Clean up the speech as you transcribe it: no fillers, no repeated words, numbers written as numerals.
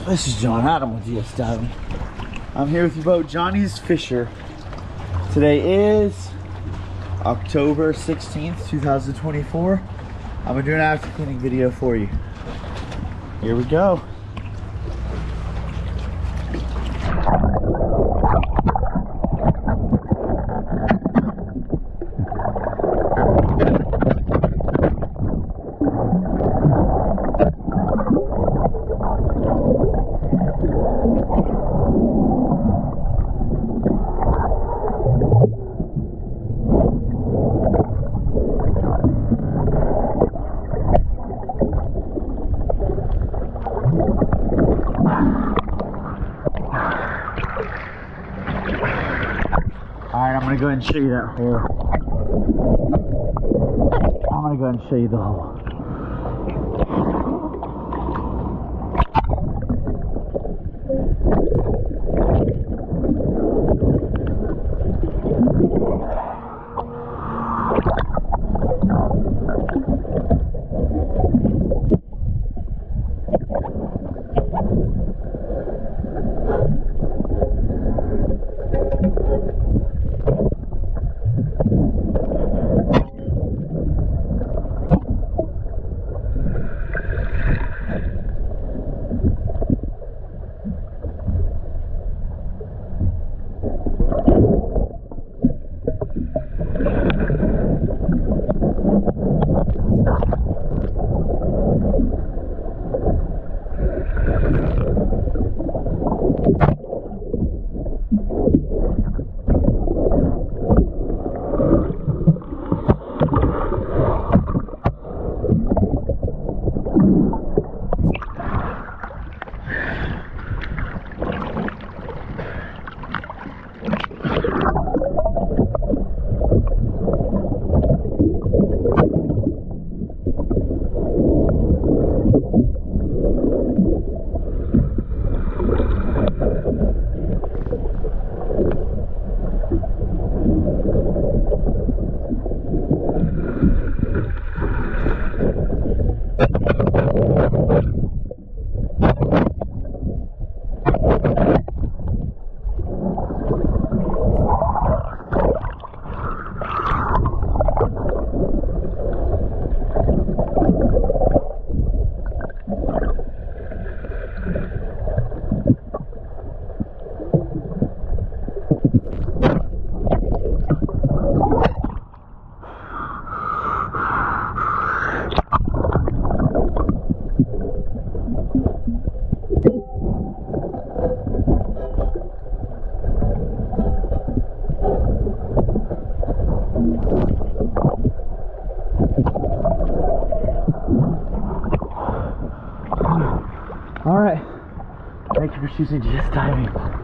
This is John Adam with GS Diving. I'm here with your boat, Johnnie's Fisher. Today is October 16th, 2024. I'm gonna do an after cleaning video for you. Here we go. Alright, I'm gonna go ahead and show you that hole. I'm gonna go ahead and show you the hole. Alright, thank you for choosing GS Diving.